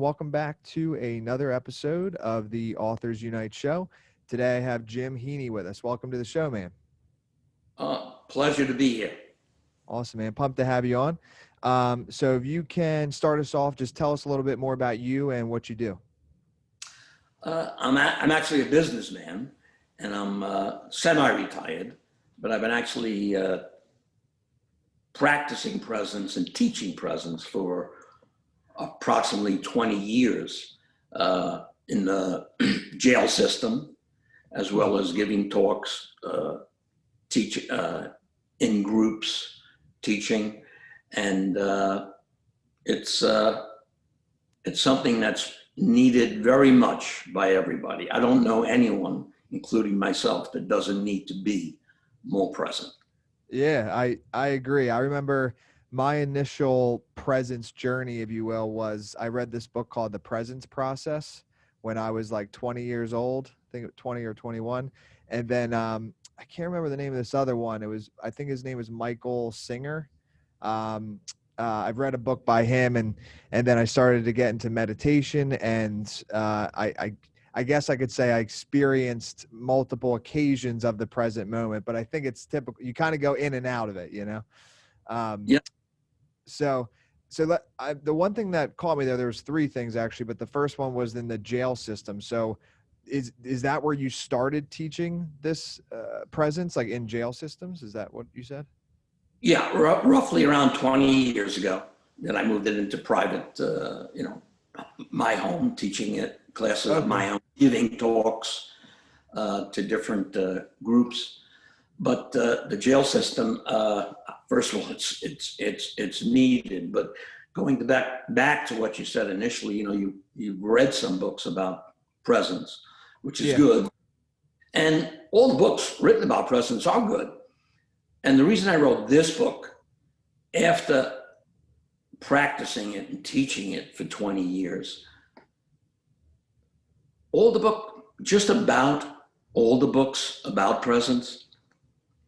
everyone. Welcome back to another episode of the Authors Unite show. Today I have Jim Heaney with us. Welcome to the show, man. Pleasure to be here. Awesome, man. Pumped to have you on. So if you can start us off, just tell us a little bit more about you and what you do. I'm actually a businessman, and I'm semi-retired, but I've been actually practicing presence and teaching presence for approximately 20 years in the jail system, as well as giving talks, teach in groups, teaching, and it's something that's needed very much by everybody. I don't know anyone, including myself, that doesn't need to be more present. Yeah, I agree. I remember my initial presence journey, if you will, was I read this book called The Presence Process when I was like 20 years old, I think 20 or 21. And then I can't remember the name of this other one. I think his name was Michael Singer. I've read a book by him, and then I started to get into meditation, and I guess I could say I experienced multiple occasions of the present moment, but I think it's typical. You kind of go in and out of it, you know? Yeah. So the one thing that caught me there was three things actually, but the first one was in the jail system. So is that where you started teaching this presence, like in jail systems? Is that what you said? Yeah, roughly around 20 years ago, then I moved it into private, my home, teaching it, classes of my own, giving talks to different groups. But the jail system, first of all, it's needed. But going back to what you said initially, you've read some books about presence, which is good, and all the books written about presence are good. And the reason I wrote this book, after practicing it and teaching it for 20 years, just about all the books about presence,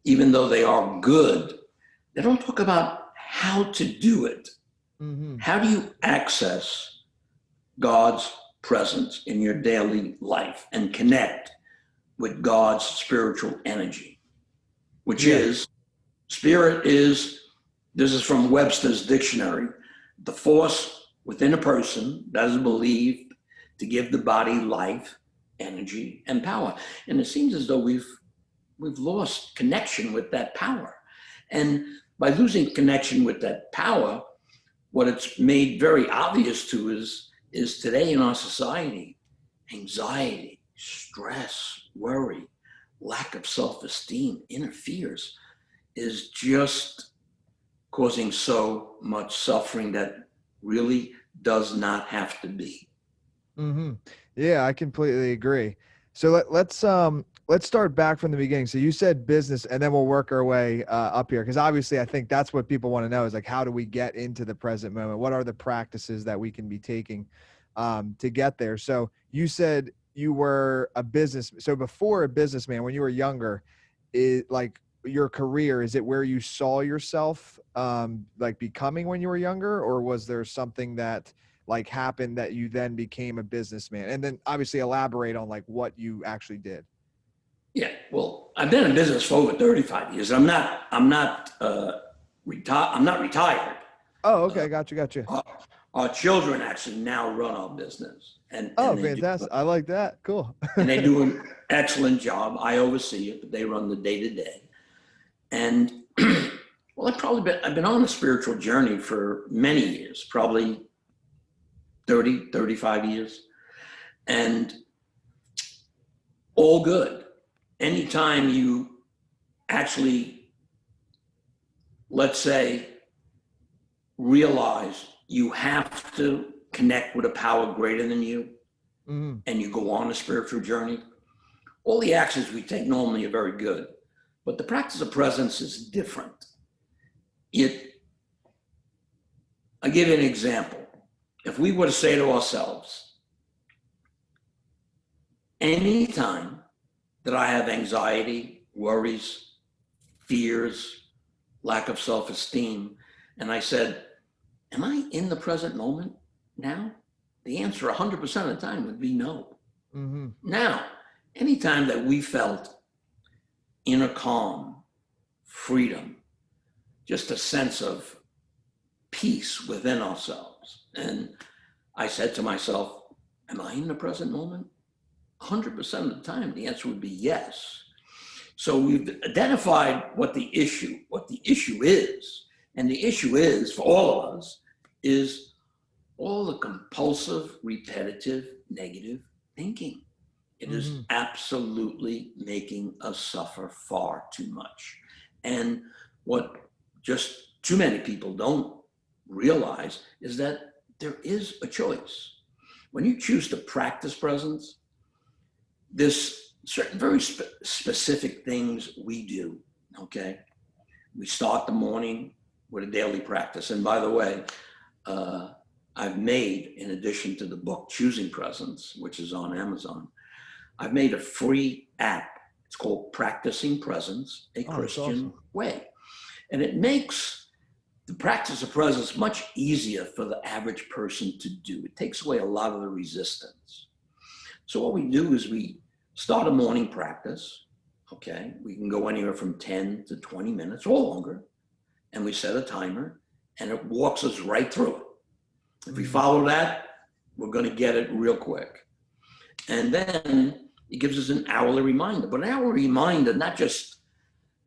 even though they are good, they don't talk about how to do it. Mm-hmm. How do you access God's presence in your daily life and connect with God's spiritual energy, which is, spirit is, this is from Webster's dictionary, the force within a person that is believed to give the body life, energy, and power. And it seems as though we've lost connection with that power. And by losing connection with that power, what it's made very obvious to us is today in our society, anxiety, stress, worry, lack of self-esteem, inner fears is just causing so much suffering that really does not have to be. Mm-hmm. Yeah, I completely agree. So let's start back from the beginning. So you said business, and then we'll work our way up here, because obviously I think that's what people want to know is like, how do we get into the present moment? What are the practices that we can be taking to get there? So you said you were a business. So before a businessman, when you were younger, your career, is it where you saw yourself like becoming when you were younger, or was there something that like happened that you then became a businessman? And then obviously elaborate on like what you actually did. Yeah, well, I've been in business for over 35 years. I'm not retired. Oh, okay, gotcha. Our children actually now run our business, and fantastic! I like that. Cool. And they do an excellent job. I oversee it, but they run the day to day. And well, I've been on a spiritual journey for many years, probably 30, 35 years, and all good. Anytime you actually, let's say, realize you have to connect with a power greater than you, and you go on a spiritual journey, all the actions we take normally are very good. But the practice of presence is different. I'll give you an example. If we were to say to ourselves, anytime that I have anxiety, worries, fears, lack of self-esteem, and I said, am I in the present moment now? the answer 100% of the time would be no. Mm-hmm. Now, anytime that we felt inner calm, freedom, just a sense of peace within ourselves, and I said to myself, am I in the present moment? 100% of the time, the answer would be yes. So we've identified what the issue is. And the issue is, for all of us, is all the compulsive, repetitive, negative thinking. It is absolutely making us suffer far too much. And what just too many people don't realize is that there is a choice. When you choose to practice presence, there's certain very specific things we do, okay? We start the morning with a daily practice. And by the way, I've made, in addition to the book Choosing Presence, which is on Amazon, I've made a free app. It's called Practicing Presence, a Christian Way. And it makes the practice of presence much easier for the average person to do. It takes away a lot of the resistance. So what we do is we start a morning practice, okay? We can go anywhere from 10 to 20 minutes or longer, and we set a timer, and it walks us right through it. If we follow that, we're gonna get it real quick. And then it gives us an hourly reminder. But an hourly reminder,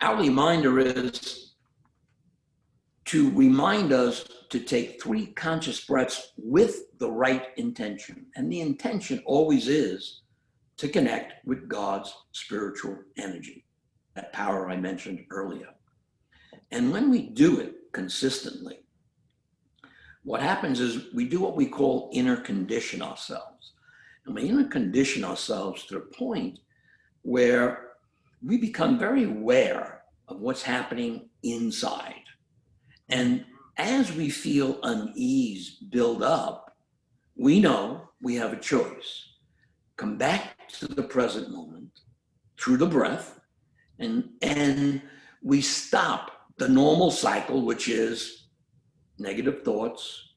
hourly reminder is to remind us to take 3 conscious breaths with the right intention. And the intention always is to connect with God's spiritual energy, that power I mentioned earlier. And when we do it consistently, what happens is we do what we call inner condition ourselves. And we inner condition ourselves to the point where we become very aware of what's happening inside. And as we feel unease build up, we know we have a choice. Come back to the present moment through the breath, and we stop the normal cycle, which is negative thoughts,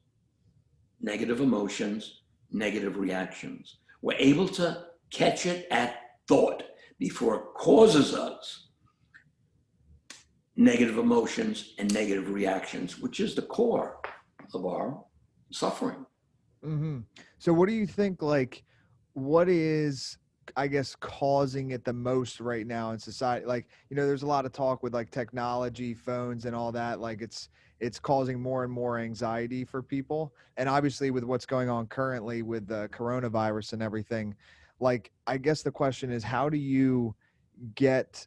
negative emotions, negative reactions. We're able to catch it at thought before it causes us negative emotions and negative reactions, which is the core of our suffering. Mm-hmm. So what do you think, like, what is, I guess, causing it the most right now in society? Like, there's a lot of talk with like technology, phones and all that. Like it's causing more and more anxiety for people. And obviously with what's going on currently with the coronavirus and everything, like, I guess the question is, how do you get,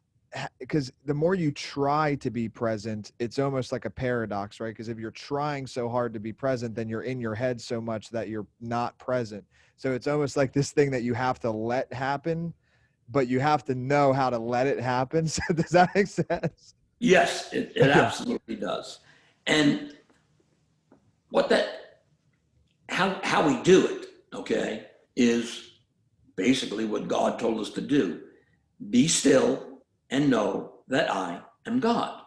because the more you try to be present, it's almost like a paradox, right? Because if you're trying so hard to be present, then you're in your head so much that you're not present. So it's almost like this thing that you have to let happen, but you have to know how to let it happen. So does that make sense? Yes, it absolutely does. And how we do it, okay, is basically what God told us to do. Be still and know that I am God.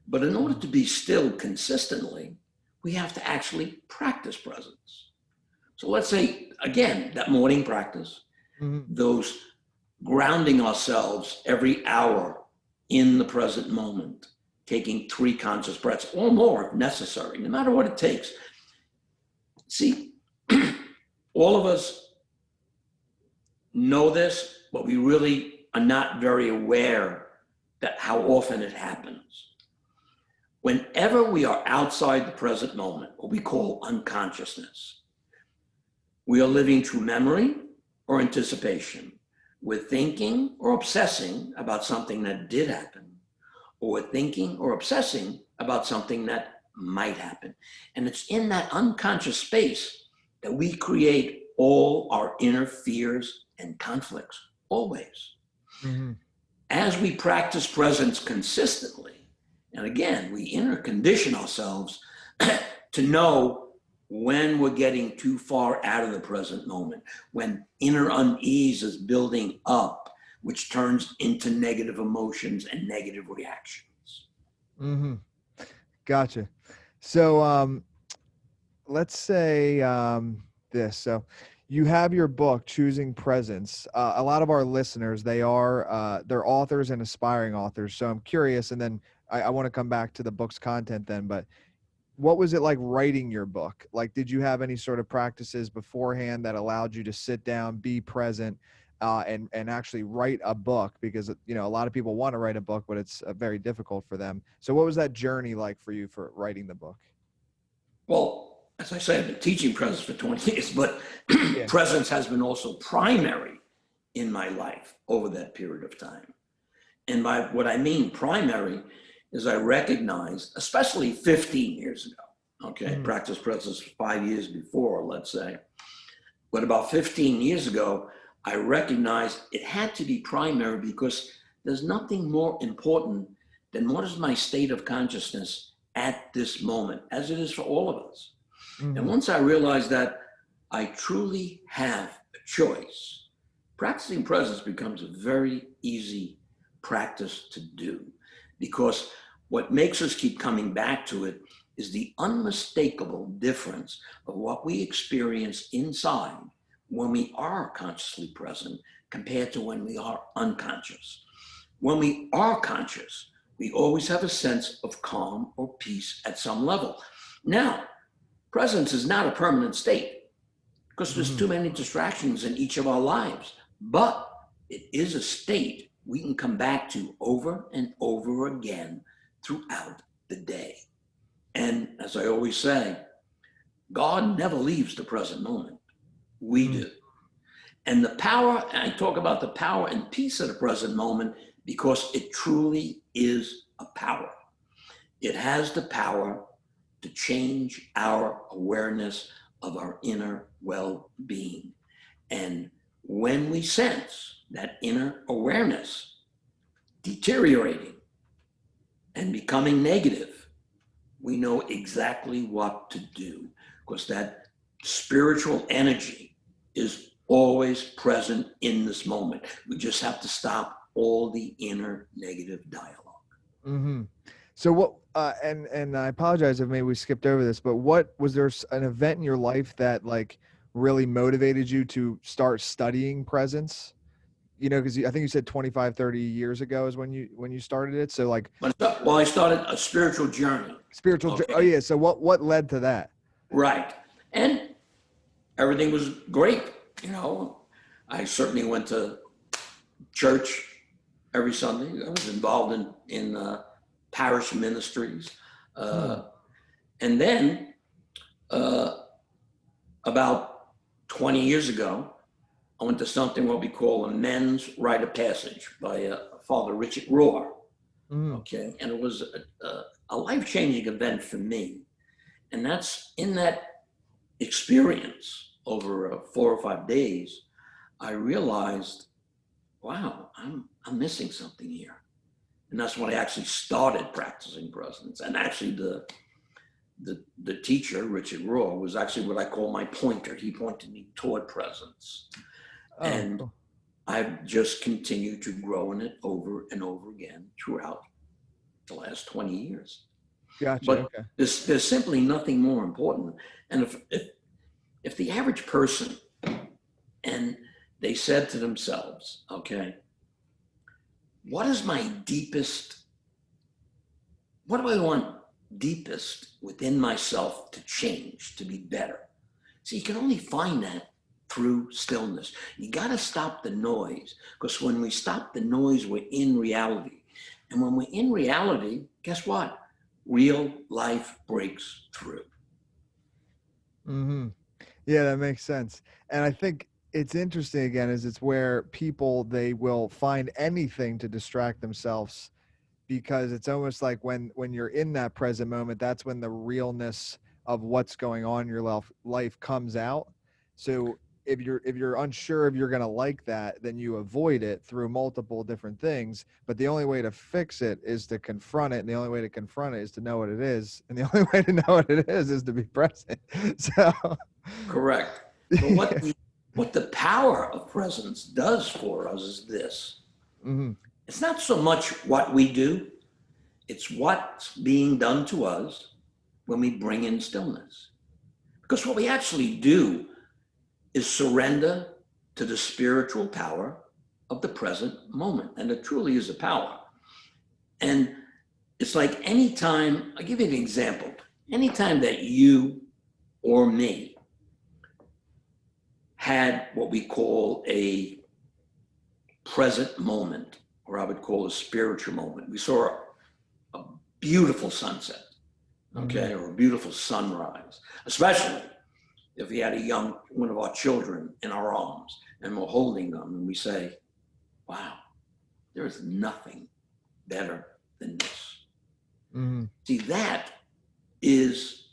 But in order to be still consistently, we have to actually practice presence. So let's say, again, that morning practice, those grounding ourselves every hour in the present moment, taking 3 conscious breaths or more if necessary, no matter what it takes. See, all of us know this, but we really are not very aware that how often it happens. Whenever we are outside the present moment, what we call unconsciousness, we are living through memory or anticipation. We're thinking or obsessing about something that did happen, or we're thinking or obsessing about something that might happen. And it's in that unconscious space that we create all our inner fears and conflicts, always. Mm-hmm. As we practice presence consistently, and again, we inner condition ourselves to know when we're getting too far out of the present moment, when inner unease is building up, which turns into negative emotions and negative reactions. Mm-hmm. Gotcha. So let's say this. So you have your book, Choosing Presence. A lot of our listeners, they're authors and aspiring authors. So I'm curious, and then I want to come back to the book's content then, but what was it like writing your book? Like, did you have any sort of practices beforehand that allowed you to sit down, be present, and actually write a book? Because, you know, a lot of people want to write a book, but it's very difficult for them. So what was that journey like for you for writing the book? Well, as I say, I've been teaching presence for 20 years, but Yeah. presence has been also primary in my life over that period of time. And by what I mean primary is I recognized, especially 15 years ago, okay, practice presence 5 years before, let's say, but about 15 years ago, I recognized it had to be primary because there's nothing more important than what is my state of consciousness at this moment, as it is for all of us. And once I realized that I truly have a choice, practicing presence becomes a very easy practice to do, because what makes us keep coming back to it is the unmistakable difference of what we experience inside when we are consciously present compared to when we are unconscious. When we are conscious, we always have a sense of calm or peace at some level. Now, presence is not a permanent state because there's too many distractions in each of our lives, but it is a state we can come back to over and over again throughout the day. And as I always say, God never leaves the present moment. We do. And the power, and I talk about the power and peace of the present moment because it truly is a power. It has the power to change our awareness of our inner well-being. And when we sense that inner awareness deteriorating and becoming negative, we know exactly what to do because that spiritual energy is always present in this moment. We just have to stop all the inner negative dialogue. So what, and I apologize if maybe we skipped over this, but what was there an event in your life that like really motivated you to start studying presence? You know, because I think you said 25, 30 years ago is when you started it. So like, Well, I started a spiritual journey. spiritual. Oh Okay. yeah. So what led to that? Right. And everything was great. You know, I certainly went to church every Sunday. I was involved in parish ministries. And then about 20 years ago, I went to something what we call a men's rite of passage by Father Richard Rohr. Okay. And it was a life-changing event for me. And that's in that experience over 4 or 5 days, I realized, wow, I'm missing something here. And that's when I actually started practicing presence. And actually the teacher, Richard Rohr, was actually what I call my pointer. He pointed me toward presence. And Cool. I've just continued to grow in it over and over again throughout the last 20 years. Gotcha. But Okay. there's simply nothing more important. And if the average person, and they said to themselves, okay, what is my deepest, what do I want deepest within myself to change, to be better? So you can only find that through stillness. You got to stop the noise, because when we stop the noise, we're in reality. And when we're in reality, guess what? Real life breaks through. Yeah, that makes sense. And I think it's interesting again, is it's where people, they will find anything to distract themselves, because it's almost like when you're in that present moment, that's when the realness of what's going on in your life comes out. So if you're unsure if you're going to like that, then you avoid it through multiple different things. But the only way to fix it is to confront it, and the only way to confront it is to know what it is, and the only way to know what it is to be present. So Correct. But what the power of presence does for us is this. It's not so much what we do, it's what's being done to us when we bring in stillness. Because what we actually do is surrender to the spiritual power of the present moment. And it truly is a power. And it's like anytime, I'll give you an example. Anytime that you or me had what we call a present moment, or I would call a spiritual moment. We saw a beautiful sunset, okay, or a beautiful sunrise, especially if we had one of our children in our arms and we're holding them and we say, wow, there is nothing better than this. See, that is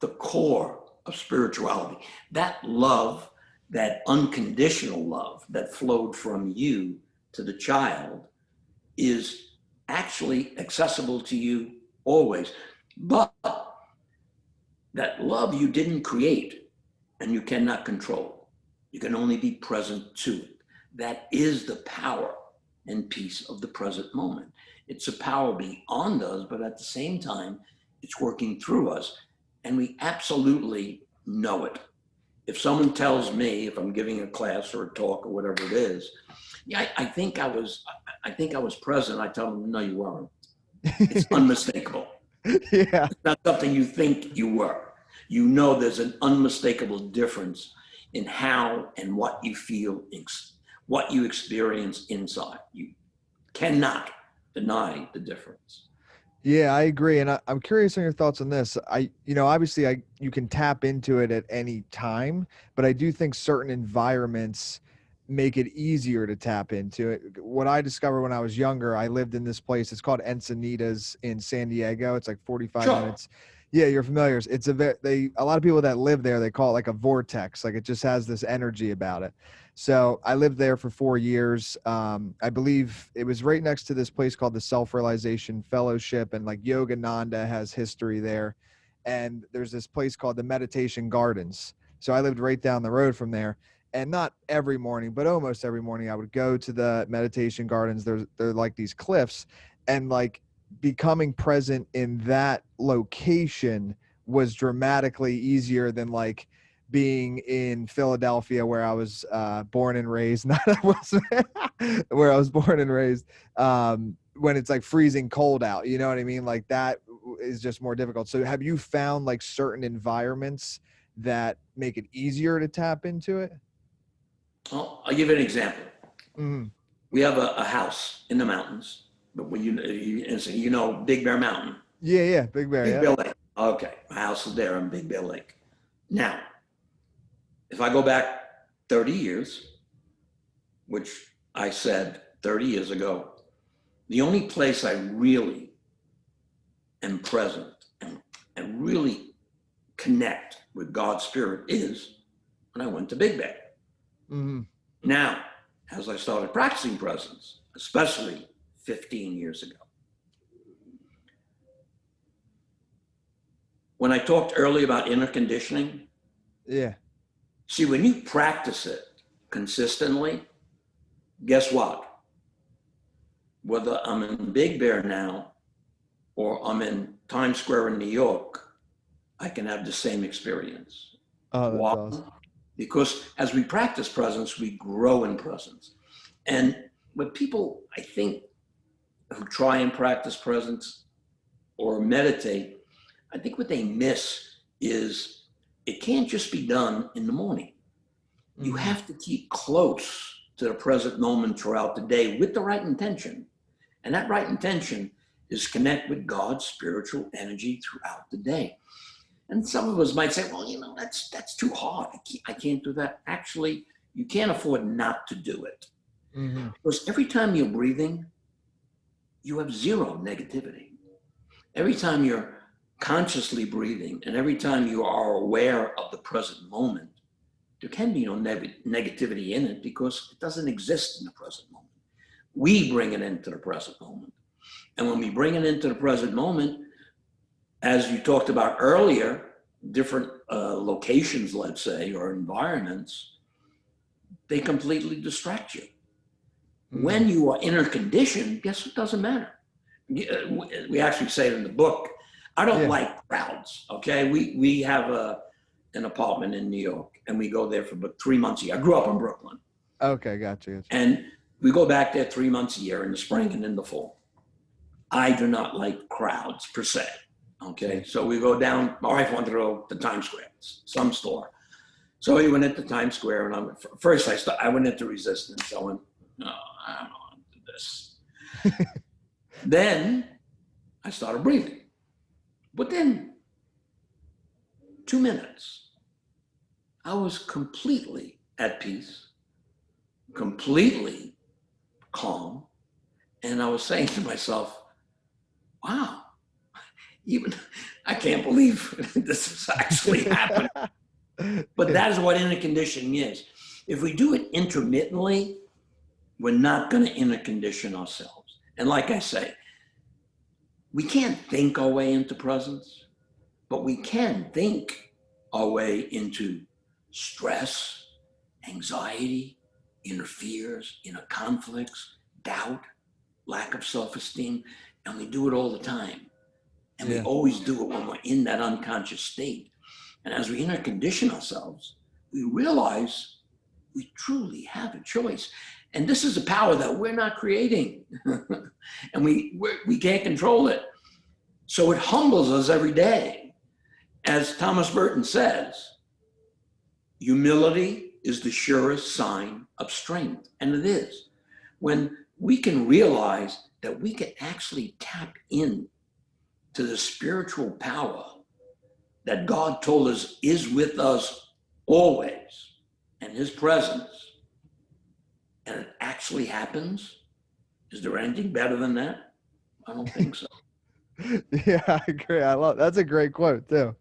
the core of spirituality. That love, that unconditional love that flowed from you to the child is actually accessible to you always. But that love you didn't create and you cannot control. You can only be present to it. That is the power and peace of the present moment. It's a power beyond us, but at the same time, it's working through us, and we absolutely know it. If someone tells me, if I'm giving a class or a talk or whatever it is, yeah, I think I was present, I tell them, no, you weren't. It's unmistakable. Yeah. It's not something you think you were. You know there's an unmistakable difference in how and what you feel, what you experience inside. You cannot deny the difference. Yeah, I agree. And I'm curious on your thoughts on this. Obviously you can tap into it at any time, but I do think certain environments make it easier to tap into it. What I discovered when I was younger, I lived in this place. It's called Encinitas in San Diego. It's like 45 Sure. minutes. Yeah, you're familiar. It's a lot of people that live there, they call it like a vortex. Like it just has this energy about it. So I lived there for 4 years. I believe it was right next to this place called the Self-Realization Fellowship, and like Yogananda has history there. And there's this place called the Meditation Gardens. So I lived right down the road from there. And not every morning, but almost every morning I would go to the meditation gardens. They're like these cliffs, and like becoming present in that location was dramatically easier than like being in Philadelphia where I was born and raised. Not where I was born and raised, when it's like freezing cold out, you know what I mean? Like that is just more difficult. So have you found like certain environments that make it easier to tap into it? Well, I'll give you an example. Mm-hmm. We have a house in the mountains, but when you know Big Bear Mountain. Yeah, Big Bear. Big Bear Lake. Okay, my house is there on Big Bear Lake. Now, if I go back 30 years, which I said 30 years ago, the only place I really am present and really connect with God's Spirit is when I went to Big Bear. Mm-hmm. Now, as I started practicing presence, especially 15 years ago, when I talked earlier about inner conditioning, Yeah. see, when you practice it consistently, guess what? Whether I'm in Big Bear now or I'm in Times Square in New York, I can have the same experience. Oh, that's Why? awesome. Because as we practice presence, we grow in presence. And what people, I think, who try and practice presence or meditate, I think what they miss is it can't just be done in the morning. You have to keep close to the present moment throughout the day with the right intention. And that right intention is connect with God's spiritual energy throughout the day. And some of us might say, well, that's too hard. I can't do that. Actually, you can't afford not to do it. Mm-hmm. Because every time you're breathing, you have zero negativity. Every time you're consciously breathing and every time you are aware of the present moment, there can be no negativity in it because it doesn't exist in the present moment. We bring it into the present moment. And when we bring it into the present moment, as you talked about earlier, different locations, let's say, or environments, they completely distract you. Mm. When you are inner conditioned, guess what doesn't matter? We actually say it in the book, I don't like crowds, okay? We have an apartment in New York, and we go there for about 3 months a year. I grew up in Brooklyn. Okay, gotcha. And we go back there 3 months a year in the spring and in the fall. I do not like crowds per se. Okay, so we go down. My wife wanted to go to Times Square, some store. So we went into Times Square, and first I went into resistance. I went, no, I don't want to do this. Then I started breathing. Within 2 minutes, I was completely at peace, completely calm, and I was saying to myself, wow, even I can't believe this is actually happening. But that is what inner conditioning is. If we do it intermittently, we're not going to inner condition ourselves. And like I say, we can't think our way into presence, but we can think our way into stress, anxiety, inner fears, inner conflicts, doubt, lack of self-esteem, and we do it all the time. And we always do it when we're in that unconscious state. And as we inner condition ourselves, we realize we truly have a choice. And this is a power that we're not creating. And we can't control it. So it humbles us every day. As Thomas Merton says, humility is the surest sign of strength. And it is. When we can realize that we can actually tap in to the spiritual power that God told us is with us always, and his presence, and it actually happens. Is there anything better than that? I don't think so. Yeah, I agree. That's a great quote too.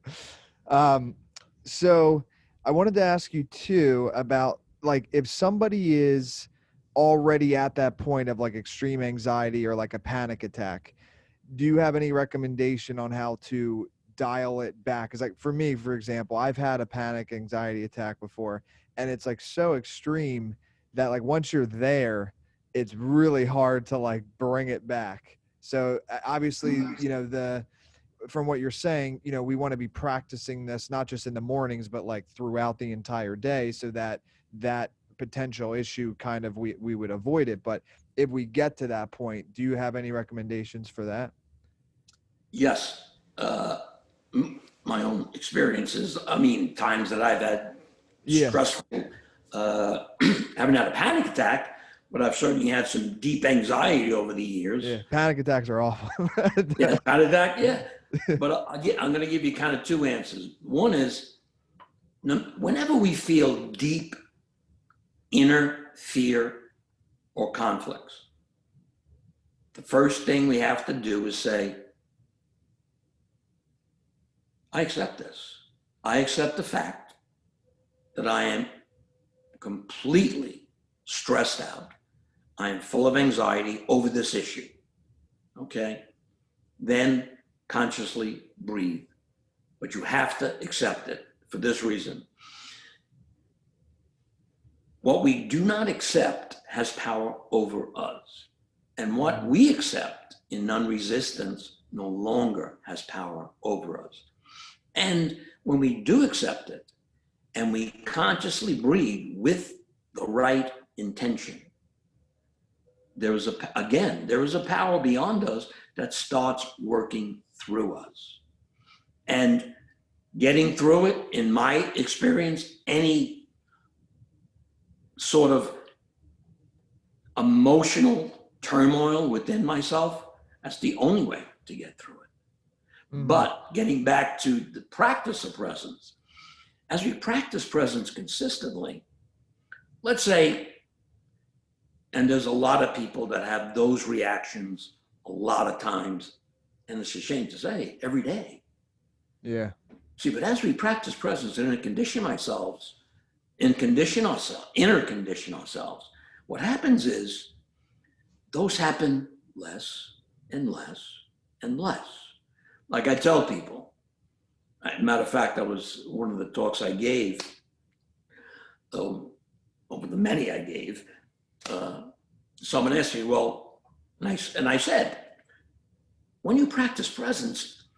So I wanted to ask you too about, like, if somebody is already at that point of like extreme anxiety or like a panic attack, do you have any recommendation on how to dial it back? Because like for me, for example, I've had a panic anxiety attack before, and it's like so extreme that like once you're there, it's really hard to like bring it back. So obviously, from what you're saying, we want to be practicing this not just in the mornings, but like throughout the entire day, so that that potential issue kind of we would avoid it. But if we get to that point, do you have any recommendations for that? Yes. My own experiences, times that I've had Yeah. stressful, haven't had a panic attack, but I've certainly had some deep anxiety over the years. Yeah. Panic attacks are awful. Yeah, panic attack, yeah. But I'm going to give you kind of two answers. One is, whenever we feel deep inner fear or conflicts, the first thing we have to do is say, I accept this. I accept the fact that I am completely stressed out. I am full of anxiety over this issue. Okay? Then consciously breathe. But you have to accept it for this reason. What we do not accept has power over us. And what we accept in non-resistance no longer has power over us. And when we do accept it and we consciously breathe with the right intention, there is a power beyond us that starts working through us. And getting through it, in my experience, any sort of emotional turmoil within myself, that's the only way to get through it. Mm-hmm. But getting back to the practice of presence, as we practice presence consistently, let's say, and there's a lot of people that have those reactions a lot of times, and it's a shame to say, every day. Yeah. See, but as we practice presence and inner condition ourselves, what happens is those happen less and less and less. Like I tell people, matter of fact, that was one of the talks I gave, over the many I gave. Someone asked me, and I said, when you practice presence,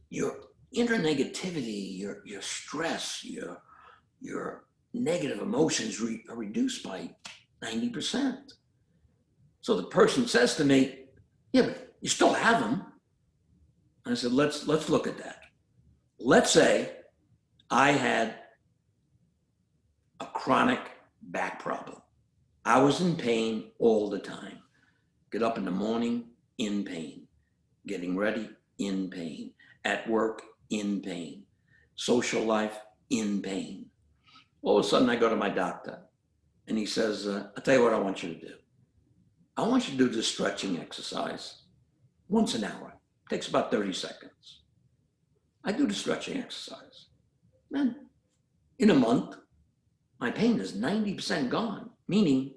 you're inner negativity, your stress, your negative emotions are reduced by 90%. So the person says to me, yeah, but you still have them. I said, let's look at that. Let's say I had a chronic back problem. I was in pain all the time. Get up in the morning, in pain. Getting ready, in pain. At work, in pain. Social life, in pain. All of a sudden, I go to my doctor, and he says, I'll tell you what I want you to do. I want you to do this stretching exercise once an hour. It takes about 30 seconds. I do the stretching exercise. Then, in a month, my pain is 90% gone, meaning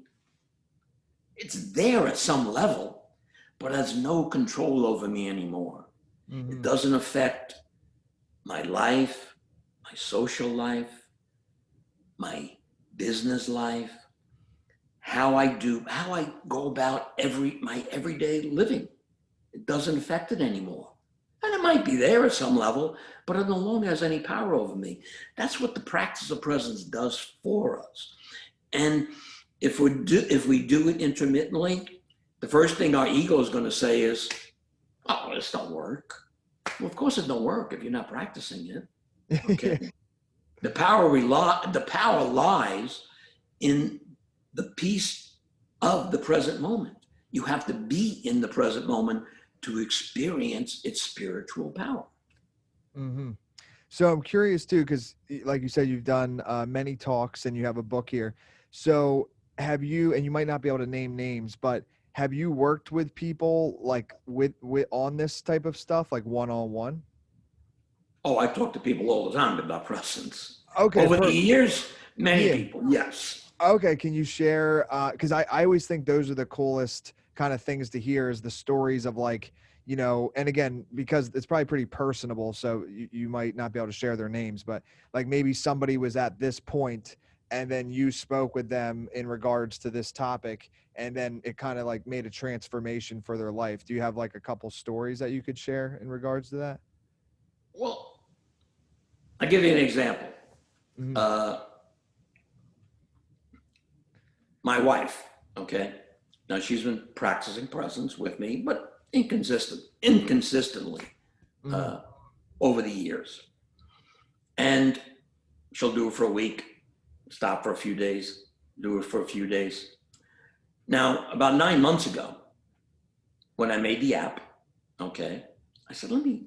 it's there at some level, but has no control over me anymore. Mm-hmm. It doesn't affect my life, my social life, my business life, how I go about my everyday living. It doesn't affect it anymore. And it might be there at some level, but it no longer has any power over me. That's what the practice of presence does for us. And if we do it intermittently, the first thing our ego is going to say is, oh, this don't work. Well, of course it don't work if you're not practicing it. Okay. The power lies in the peace of the present moment. You have to be in the present moment to experience its spiritual power. Mm-hmm. So I'm curious too, because like you said, you've done many talks and you have a book here. So have you, and you might not be able to name names, but have you worked with people like with on this type of stuff, like one-on-one? Oh, I talk to people all the time about presence. Okay. Over the years, many people, yes. Okay. Can you share, because I always think those are the coolest kind of things to hear, is the stories of like, you know, and again, because it's probably pretty personable, so you might not be able to share their names, but like maybe somebody was at this point and then you spoke with them in regards to this topic, and then it kind of like made a transformation for their life. Do you have like a couple stories that you could share in regards to that? Well, I'll give you an example. Mm-hmm. My wife, okay? Now she's been practicing presence with me, but inconsistently over the years. And she'll do it for a week, stop for a few days, do it for a few days. Now, about 9 months ago, when I made the app, okay, I said, let me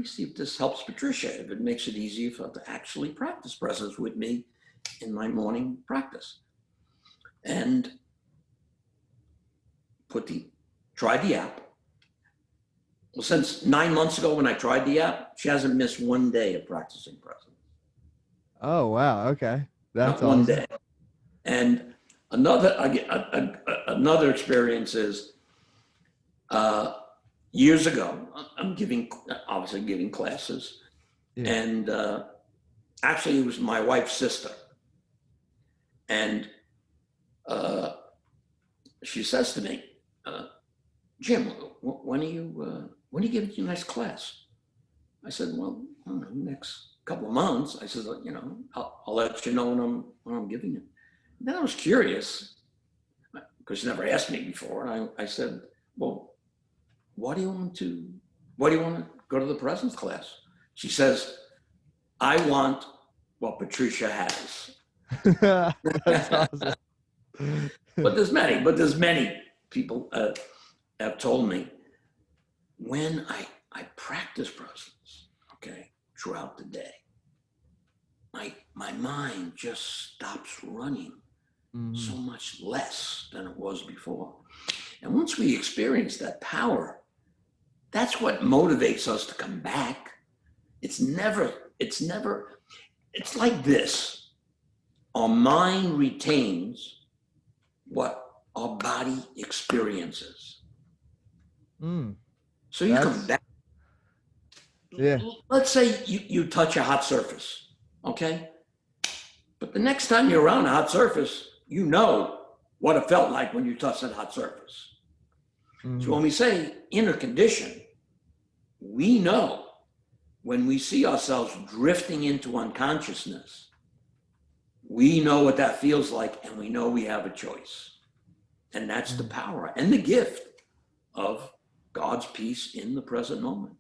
see if this helps Patricia, if it makes it easier for her to actually practice presence with me in my morning practice. And tried the app. Well, since 9 months ago when I tried the app, she hasn't missed one day of practicing presence. Oh, wow. Okay. That's Not one awesome. day. And another experience is years ago, I'm obviously giving classes. Yeah. And actually it was my wife's sister. And she says to me, Jim, when are you giving your next class? I said, well, I don't know, next couple of months. I said, you know, I'll let you know when I'm giving it. And then I was curious, because she never asked me before. And I said, well, why do you want to go to the presence class? She says, I want what Patricia has. That's awesome. But there's many people have told me, when I practice presence, okay, throughout the day, my mind just stops running so much less than it was before. And once we experience that power, that's what motivates us to come back. It's like this. Our mind retains what our body experiences. So you come back. Yeah. Let's say you touch a hot surface, okay? But the next time you're around a hot surface, you know what it felt like when you touched that hot surface. So when we say inner condition, we know when we see ourselves drifting into unconsciousness, we know what that feels like, and we know we have a choice. And that's the power and the gift of God's peace in the present moment.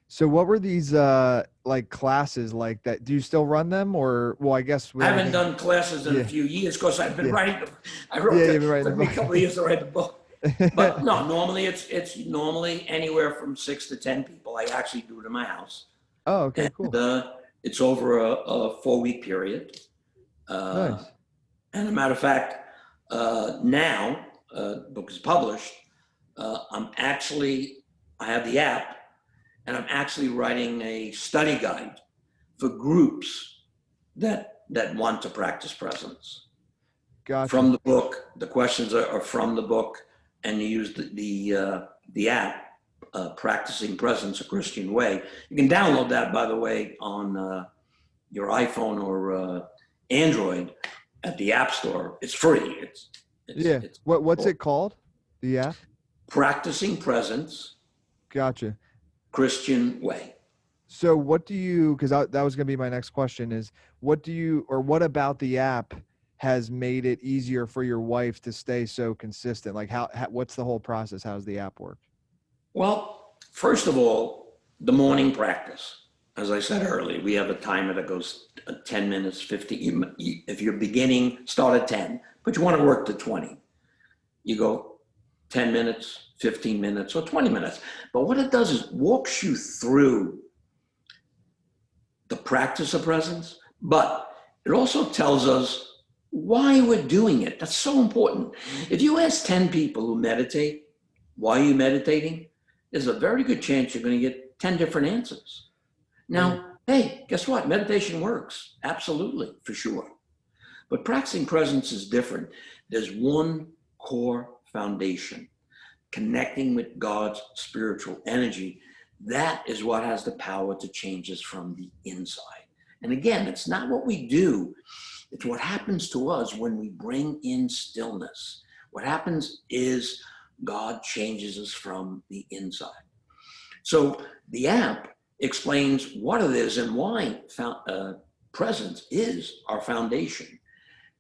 So what were these like classes like that? Do you still run them, or well, I guess with I haven't everything. done classes in a Yeah, few years because I've been yeah, writing. I yeah. wrote You've it. been writing Took me a couple of the years to write the book. But book. no, normally it's normally anywhere from 6 to 10 people. I actually do it in my house, Oh, okay, and cool, it's over a 4-week period. Uh, nice. and a matter of fact, now the book is published. I have the app, and I'm actually writing a study guide for groups that want to practice presence. Gotcha. From the book, the questions are from the book, and you use the app, Practicing Presence a Christian Way. You can download that, by the way, on your iPhone or Android at the App Store. It's free. Yeah. It's What's it called? The app? Practicing Presence Gotcha. Christian Way. So what do you, because that was going to be my next question is, what do you, or what about the app has made it easier for your wife to stay so consistent? Like how what's the whole process? How does the app work? Well, first of all, the morning practice. As I said earlier, we have a timer that goes 10 minutes, 50. If you're beginning, start at 10, but you want to work to 20. You go 10 minutes, 15 minutes, or 20 minutes. But what it does is walks you through the practice of presence, but it also tells us why we're doing it. That's so important. If you ask 10 people who meditate, why are you meditating? There's a very good chance you're going to get 10 different answers. Now, hey, guess what? Meditation works. Absolutely, for sure. But practicing presence is different. There's one core foundation, connecting with God's spiritual energy. That is what has the power to change us from the inside. And again, it's not what we do. It's what happens to us when we bring in stillness. What happens is God changes us from the inside. So the app explains what it is and why presence is our foundation.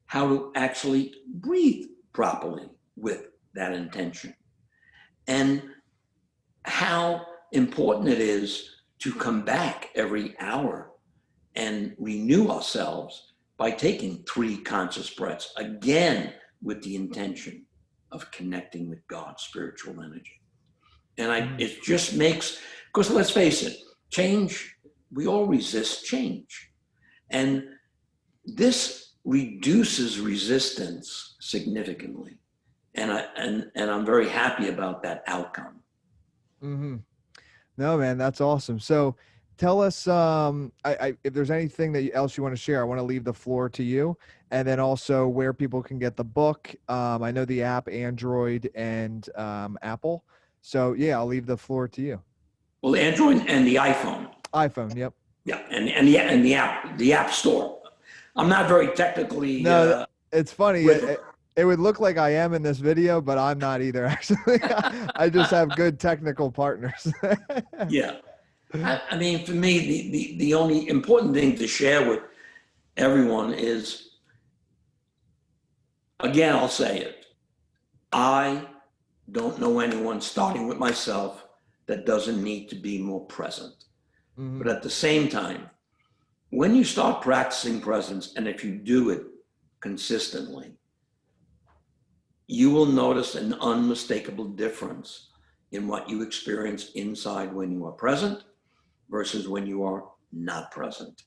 How to actually breathe properly with that intention. And how important it is to come back every hour and renew ourselves by taking 3 conscious breaths, again, with the intention of connecting with God's spiritual energy. And it just makes, because let's face it, change, we all resist change. And this reduces resistance significantly. And I'm very happy about that outcome. Mm-hmm. No, man, that's awesome. So tell us, if there's anything else you want to share, I want to leave the floor to you. And then also where people can get the book. I know the app, Android and Apple. So yeah, I'll leave the floor to you. Well, Android and the iPhone. iPhone, yep. Yeah, and the app store. I'm not very technically. No, it's funny. With, It would look like I am in this video, but I'm not either. Actually, I just have good technical partners. yeah, I mean, for me, the only important thing to share with everyone is, again, I'll say it. I don't know anyone, starting with myself, that doesn't need to be more present. Mm-hmm. But at the same time, when you start practicing presence, and if you do it consistently, you will notice an unmistakable difference in what you experience inside when you are present versus when you are not present.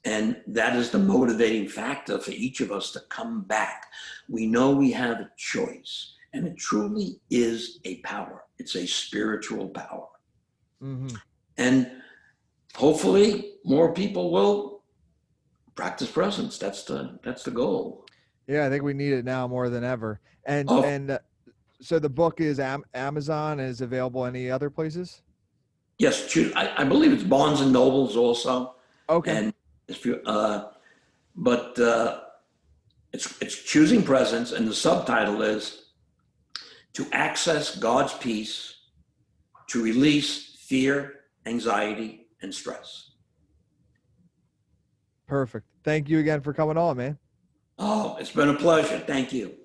And that is the motivating factor for each of us to come back. We know we have a choice, and it truly is a power. It's a spiritual power. Mm-hmm. And hopefully more people will practice presence. That's the goal. Yeah, I think we need it now more than ever. And so the book is Amazon, is available any other places? Yes, I believe it's Barnes and Nobles also. Okay. And if you, it's Choosing Presence, and the subtitle is To Access God's Peace, to Release Fear, Anxiety, and stress. Perfect. Thank you again for coming on, man. Oh, it's been a pleasure. Thank you.